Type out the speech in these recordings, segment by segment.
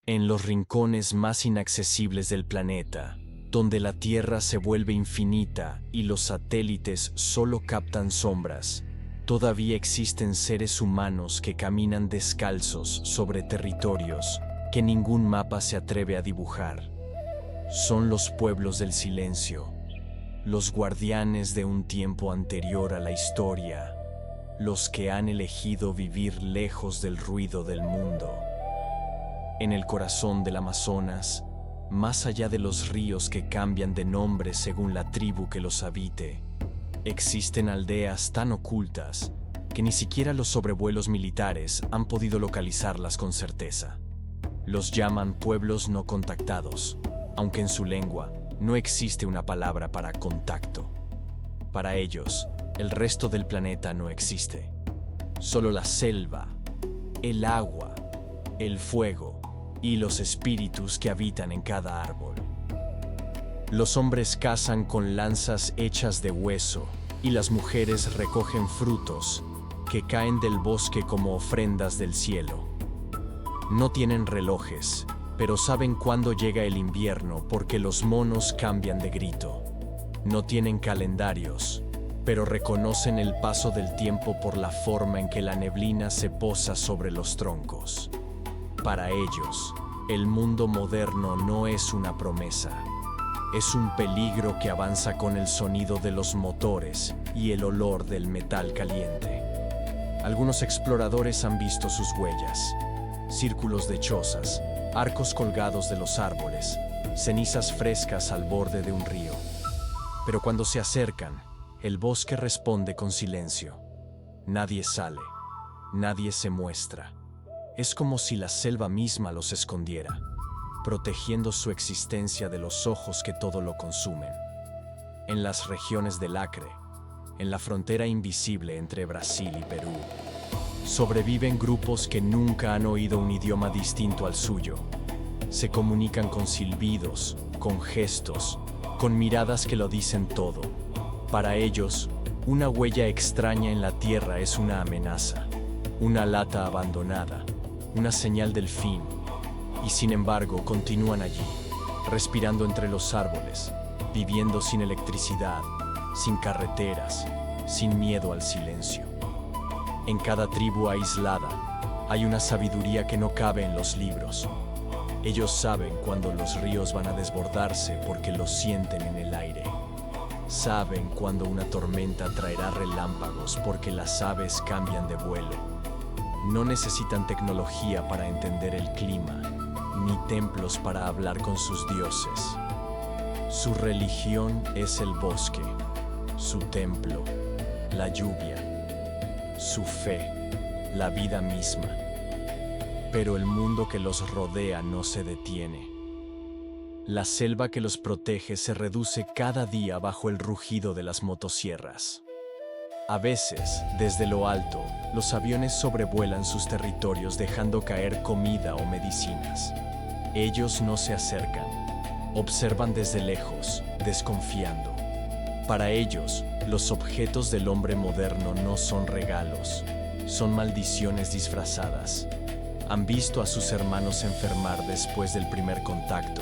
En los rincones más inaccesibles del planeta, donde la Tierra se vuelve infinita y los satélites solo captan sombras, todavía existen seres humanos que caminan descalzos sobre territorios que ningún mapa se atreve a dibujar. Son los pueblos del silencio, los guardianes de un tiempo anterior a la historia, los que han elegido vivir lejos del ruido del mundo. En el corazón del Amazonas, más allá de los ríos que cambian de nombre según la tribu que los habite, existen aldeas tan ocultas que ni siquiera los sobrevuelos militares han podido localizarlas con certeza. Los llaman pueblos no contactados, aunque en su lengua no existe una palabra para contacto. Para ellos, el resto del planeta no existe. Solo la selva, el agua, el fuego y los espíritus que habitan en cada árbol. Los hombres cazan con lanzas hechas de hueso y las mujeres recogen frutos que caen del bosque como ofrendas del cielo. No tienen relojes, pero saben cuándo llega el invierno porque los monos cambian de grito. No tienen calendarios, pero reconocen el paso del tiempo por la forma en que la neblina se posa sobre los troncos. Para ellos, el mundo moderno no es una promesa. Es un peligro que avanza con el sonido de los motores y el olor del metal caliente. Algunos exploradores han visto sus huellas: círculos de chozas, arcos colgados de los árboles, cenizas frescas al borde de un río. Pero cuando se acercan, el bosque responde con silencio. Nadie sale, nadie se muestra. Es como si la selva misma los escondiera, protegiendo su existencia de los ojos que todo lo consumen. En las regiones del Acre, en la frontera invisible entre Brasil y Perú, sobreviven grupos que nunca han oído un idioma distinto al suyo. Se comunican con silbidos, con gestos, con miradas que lo dicen todo. Para ellos, una huella extraña en la tierra es una amenaza, una lata abandonada, una señal del fin, y sin embargo continúan allí, respirando entre los árboles, viviendo sin electricidad, sin carreteras, sin miedo al silencio. En cada tribu aislada hay una sabiduría que no cabe en los libros. Ellos saben cuando los ríos van a desbordarse porque lo sienten en el aire. Saben cuando una tormenta traerá relámpagos porque las aves cambian de vuelo. No necesitan tecnología para entender el clima, ni templos para hablar con sus dioses. Su religión es el bosque, su templo, la lluvia, su fe, la vida misma. Pero el mundo que los rodea no se detiene. La selva que los protege se reduce cada día bajo el rugido de las motosierras. A veces, desde lo alto, los aviones sobrevuelan sus territorios dejando caer comida o medicinas. Ellos no se acercan, observan desde lejos, desconfiando. Para ellos, los objetos del hombre moderno no son regalos, son maldiciones disfrazadas. Han visto a sus hermanos enfermar después del primer contacto,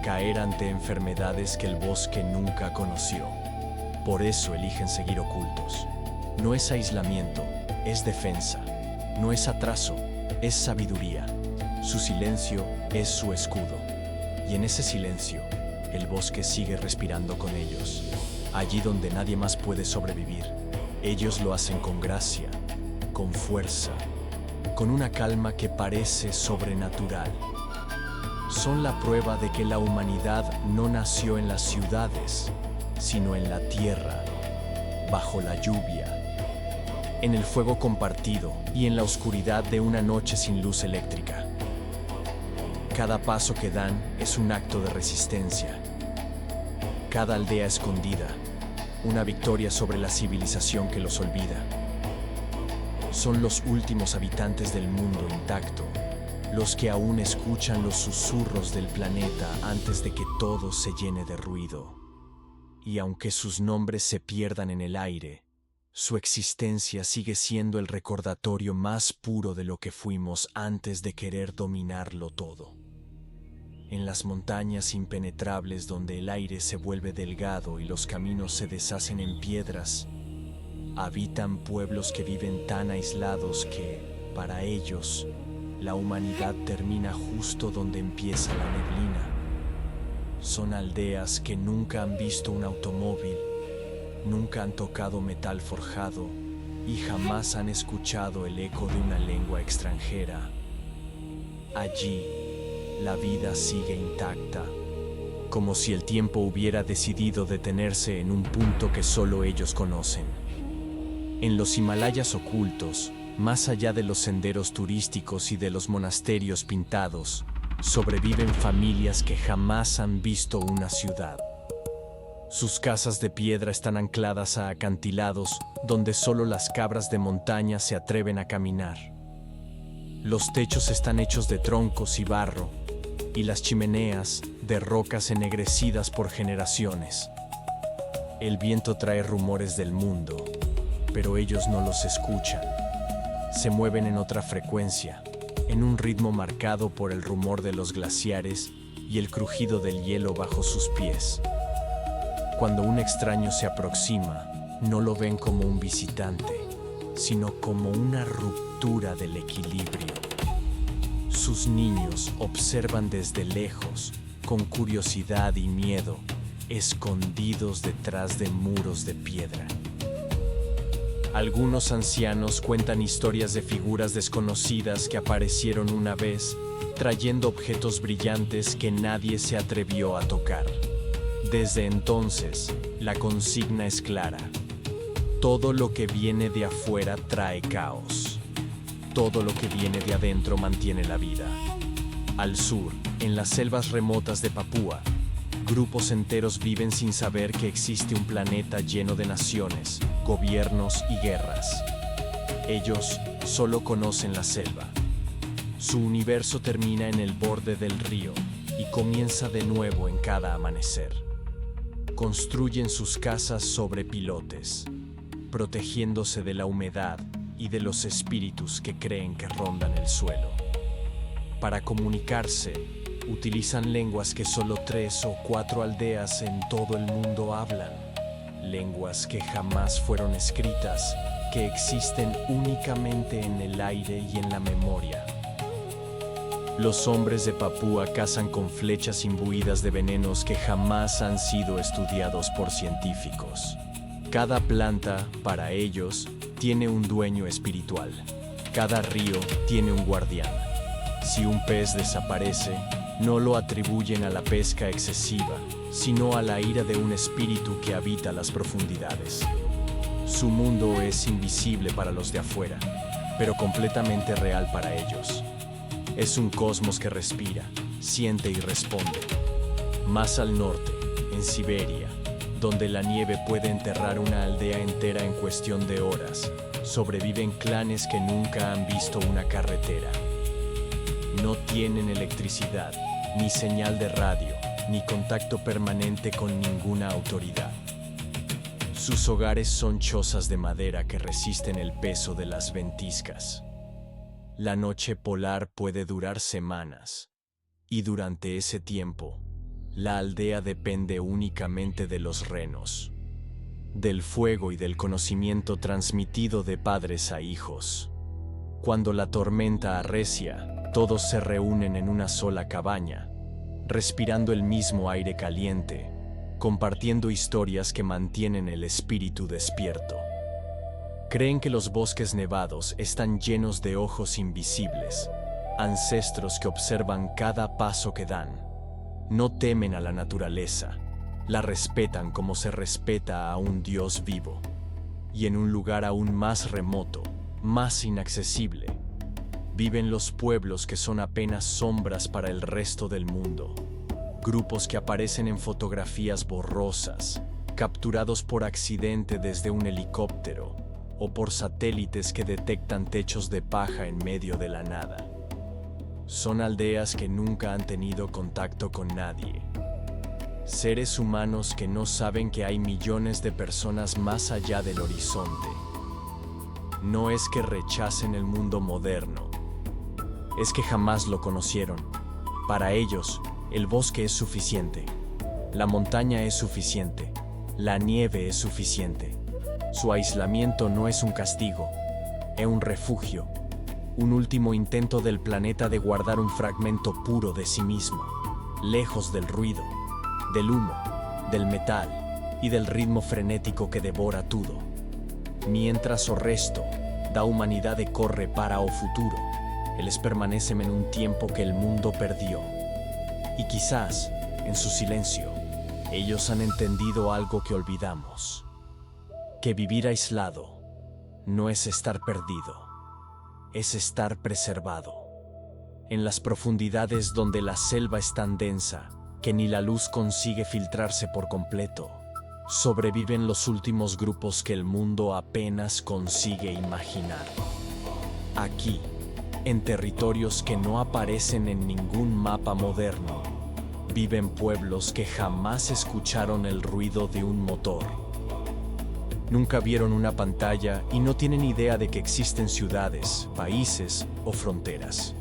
caer ante enfermedades que el bosque nunca conoció. Por eso eligen seguir ocultos. No es aislamiento, es defensa. No es atraso, es sabiduría. Su silencio es su escudo. Y en ese silencio, el bosque sigue respirando con ellos. Allí donde nadie más puede sobrevivir, ellos lo hacen con gracia, con fuerza, con una calma que parece sobrenatural. Son la prueba de que la humanidad no nació en las ciudades, sino en la tierra, bajo la lluvia, en el fuego compartido y en la oscuridad de una noche sin luz eléctrica. Cada paso que dan es un acto de resistencia. Cada aldea escondida, una victoria sobre la civilización que los olvida. Son los últimos habitantes del mundo intacto, los que aún escuchan los susurros del planeta antes de que todo se llene de ruido. Y aunque sus nombres se pierdan en el aire, Su existencia sigue siendo el recordatorio más puro de lo que fuimos antes de querer dominarlo todo. En las montañas impenetrables donde el aire se vuelve delgado y los caminos se deshacen en piedras, habitan pueblos que viven tan aislados que, para ellos, la humanidad termina justo donde empieza la neblina. Son aldeas que nunca han visto un automóvil, nunca han tocado metal forjado y jamás han escuchado el eco de una lengua extranjera. Allí, la vida sigue intacta, como si el tiempo hubiera decidido detenerse en un punto que solo ellos conocen. En los Himalayas ocultos, más allá de los senderos turísticos y de los monasterios pintados, sobreviven familias que jamás han visto una ciudad. Sus casas de piedra están ancladas a acantilados donde solo las cabras de montaña se atreven a caminar. Los techos están hechos de troncos y barro, y las chimeneas de rocas ennegrecidas por generaciones. El viento trae rumores del mundo, pero ellos no los escuchan. Se mueven en otra frecuencia, en un ritmo marcado por el rumor de los glaciares y el crujido del hielo bajo sus pies. Cuando un extraño se aproxima, no lo ven como un visitante, sino como una ruptura del equilibrio. Sus niños observan desde lejos, con curiosidad y miedo, escondidos detrás de muros de piedra. Algunos ancianos cuentan historias de figuras desconocidas que aparecieron una vez, trayendo objetos brillantes que nadie se atrevió a tocar. Desde entonces, la consigna es clara. Todo lo que viene de afuera trae caos. Todo lo que viene de adentro mantiene la vida. Al sur, en las selvas remotas de Papúa, grupos enteros viven sin saber que existe un planeta lleno de naciones, gobiernos y guerras. Ellos solo conocen la selva. Su universo termina en el borde del río y comienza de nuevo en cada amanecer. Construyen sus casas sobre pilotes, protegiéndose de la humedad y de los espíritus que creen que rondan el suelo. Para comunicarse, utilizan lenguas que solo 3 o 4 aldeas en todo el mundo hablan. Lenguas que jamás fueron escritas, que existen únicamente en el aire y en la memoria. Los hombres de Papúa cazan con flechas imbuidas de venenos que jamás han sido estudiados por científicos. Cada planta, para ellos, tiene un dueño espiritual. Cada río tiene un guardián. Si un pez desaparece, no lo atribuyen a la pesca excesiva, sino a la ira de un espíritu que habita las profundidades. Su mundo es invisible para los de afuera, pero completamente real para ellos. Es un cosmos que respira, siente y responde. Más al norte, en Siberia, donde la nieve puede enterrar una aldea entera en cuestión de horas, sobreviven clanes que nunca han visto una carretera. No tienen electricidad, ni señal de radio, ni contacto permanente con ninguna autoridad. Sus hogares son chozas de madera que resisten el peso de las ventiscas. La noche polar puede durar semanas, y durante ese tiempo, la aldea depende únicamente de los renos, del fuego y del conocimiento transmitido de padres a hijos. Cuando la tormenta arrecia, todos se reúnen en una sola cabaña, respirando el mismo aire caliente, compartiendo historias que mantienen el espíritu despierto. Creen que los bosques nevados están llenos de ojos invisibles, ancestros que observan cada paso que dan. No temen a la naturaleza, la respetan como se respeta a un Dios vivo. Y en un lugar aún más remoto, más inaccesible, viven los pueblos que son apenas sombras para el resto del mundo. Grupos que aparecen en fotografías borrosas, capturados por accidente desde un helicóptero, o por satélites que detectan techos de paja en medio de la nada. Son aldeas que nunca han tenido contacto con nadie. Seres humanos que no saben que hay millones de personas más allá del horizonte. No es que rechacen el mundo moderno, es que jamás lo conocieron. Para ellos, el bosque es suficiente, la montaña es suficiente, la nieve es suficiente. Su aislamiento no es un castigo, es un refugio, un último intento del planeta de guardar un fragmento puro de sí mismo, lejos del ruido, del humo, del metal y del ritmo frenético que devora todo. Mientras o resto da humanidade corre para o futuro, ellos permanecen en un tiempo que el mundo perdió. Y quizás, en su silencio, ellos han entendido algo que olvidamos: que vivir aislado no es estar perdido, es estar preservado. En las profundidades donde la selva es tan densa que ni la luz consigue filtrarse por completo, sobreviven los últimos grupos que el mundo apenas consigue imaginar. Aquí, en territorios que no aparecen en ningún mapa moderno, viven pueblos que jamás escucharon el ruido de un motor. Nunca vieron una pantalla y no tienen idea de que existen ciudades, países o fronteras.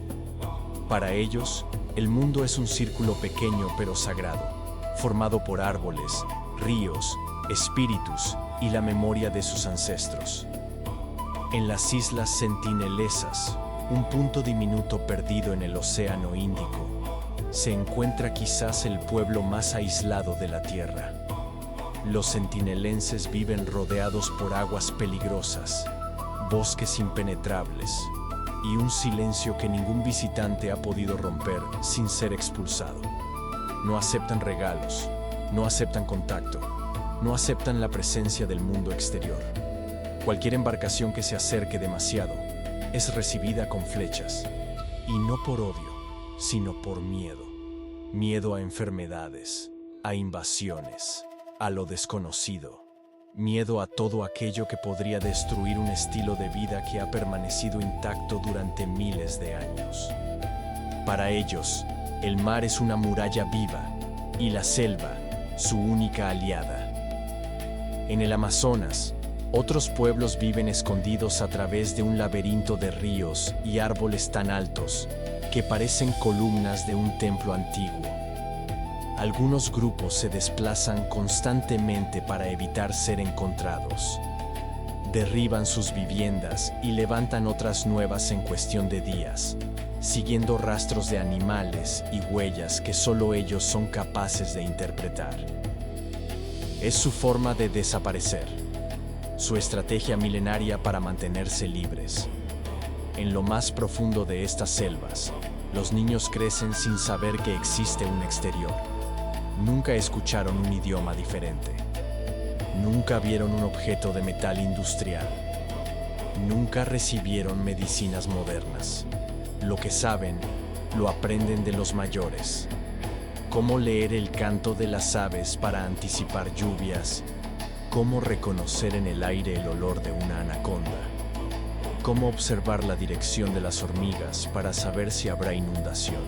Para ellos, el mundo es un círculo pequeño pero sagrado, formado por árboles, ríos, espíritus y la memoria de sus ancestros. En las Islas Sentinelesas, un punto diminuto perdido en el Océano Índico, se encuentra quizás el pueblo más aislado de la Tierra. Los sentinelenses viven rodeados por aguas peligrosas, bosques impenetrables y un silencio que ningún visitante ha podido romper sin ser expulsado. No aceptan regalos, no aceptan contacto, no aceptan la presencia del mundo exterior. Cualquier embarcación que se acerque demasiado es recibida con flechas, y no por odio, sino por miedo. Miedo a enfermedades, a invasiones, a lo desconocido. Miedo a todo aquello que podría destruir un estilo de vida que ha permanecido intacto durante miles de años. Para ellos, el mar es una muralla viva y la selva, su única aliada. En el Amazonas, otros pueblos viven escondidos a través de un laberinto de ríos y árboles tan altos que parecen columnas de un templo antiguo. Algunos grupos se desplazan constantemente para evitar ser encontrados. Derriban sus viviendas y levantan otras nuevas en cuestión de días, siguiendo rastros de animales y huellas que solo ellos son capaces de interpretar. Es su forma de desaparecer, su estrategia milenaria para mantenerse libres. En lo más profundo de estas selvas, los niños crecen sin saber que existe un exterior. Nunca escucharon un idioma diferente. Nunca vieron un objeto de metal industrial. Nunca recibieron medicinas modernas. Lo que saben, lo aprenden de los mayores. Cómo leer el canto de las aves para anticipar lluvias. Cómo reconocer en el aire el olor de una anaconda. Cómo observar la dirección de las hormigas para saber si habrá inundación.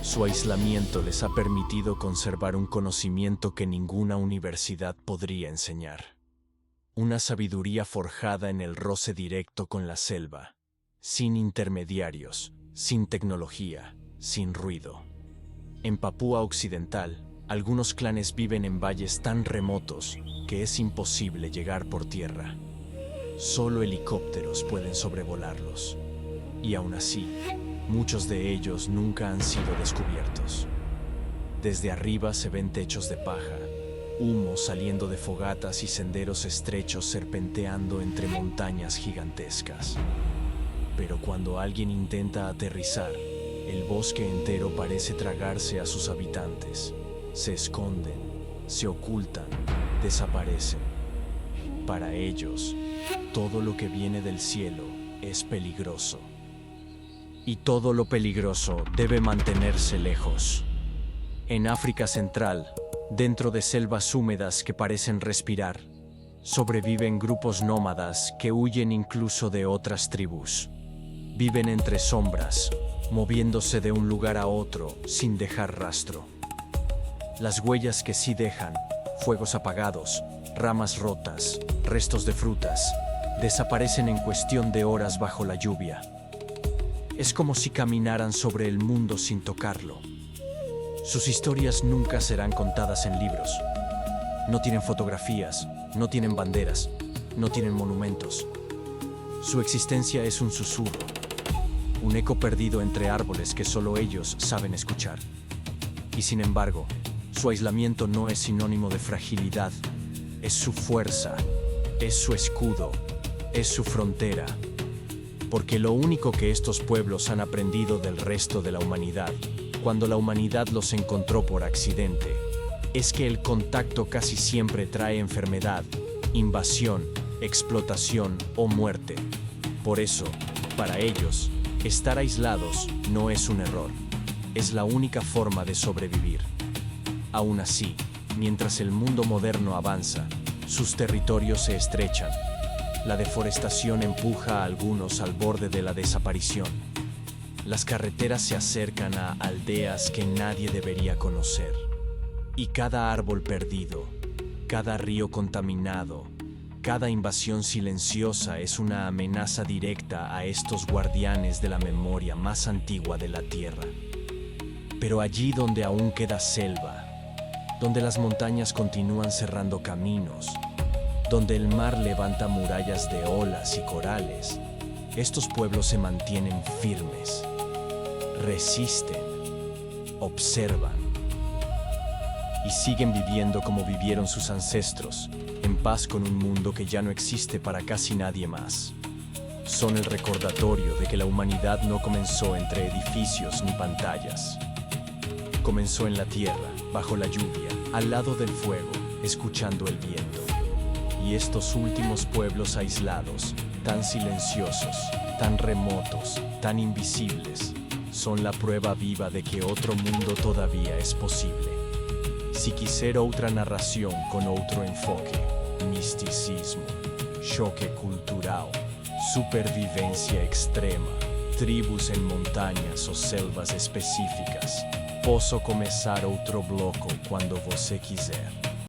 Su aislamiento les ha permitido conservar un conocimiento que ninguna universidad podría enseñar. Una sabiduría forjada en el roce directo con la selva, sin intermediarios, sin tecnología, sin ruido. En Papúa Occidental, algunos clanes viven en valles tan remotos que es imposible llegar por tierra. Solo helicópteros pueden sobrevolarlos. Y aún así, muchos de ellos nunca han sido descubiertos. Desde arriba se ven techos de paja, humo saliendo de fogatas y senderos estrechos serpenteando entre montañas gigantescas. Pero cuando alguien intenta aterrizar, el bosque entero parece tragarse a sus habitantes. Se esconden, se ocultan, desaparecen. Para ellos, todo lo que viene del cielo es peligroso. Y todo lo peligroso debe mantenerse lejos. En África Central, dentro de selvas húmedas que parecen respirar, sobreviven grupos nómadas que huyen incluso de otras tribus. Viven entre sombras, moviéndose de un lugar a otro sin dejar rastro. Las huellas que sí dejan, fuegos apagados, ramas rotas, restos de frutas, desaparecen en cuestión de horas bajo la lluvia. Es como si caminaran sobre el mundo sin tocarlo. Sus historias nunca serán contadas en libros. No tienen fotografías, no tienen banderas, no tienen monumentos. Su existencia es un susurro, un eco perdido entre árboles que solo ellos saben escuchar. Y sin embargo, su aislamiento no es sinónimo de fragilidad, es su fuerza, es su escudo, es su frontera. Porque lo único que estos pueblos han aprendido del resto de la humanidad, cuando la humanidad los encontró por accidente, es que el contacto casi siempre trae enfermedad, invasión, explotación o muerte. Por eso, para ellos, estar aislados no es un error, es la única forma de sobrevivir. Aún así, mientras el mundo moderno avanza, sus territorios se estrechan. La deforestación empuja a algunos al borde de la desaparición. Las carreteras se acercan a aldeas que nadie debería conocer. Y cada árbol perdido, cada río contaminado, cada invasión silenciosa es una amenaza directa a estos guardianes de la memoria más antigua de la Tierra. Pero allí donde aún queda selva, donde las montañas continúan cerrando caminos, donde el mar levanta murallas de olas y corales, estos pueblos se mantienen firmes, resisten, observan y siguen viviendo como vivieron sus ancestros, en paz con un mundo que ya no existe para casi nadie más. Son el recordatorio de que la humanidad no comenzó entre edificios ni pantallas. Comenzó en la tierra, bajo la lluvia, al lado del fuego, escuchando el viento. Y estos últimos pueblos aislados, tan silenciosos, tan remotos, tan invisibles, son la prueba viva de que otro mundo todavía es posible. Si quisiera otra narración con otro enfoque, misticismo, choque cultural, supervivencia extrema, tribus en montañas o selvas específicas, posso começar outro bloco quando você quiser.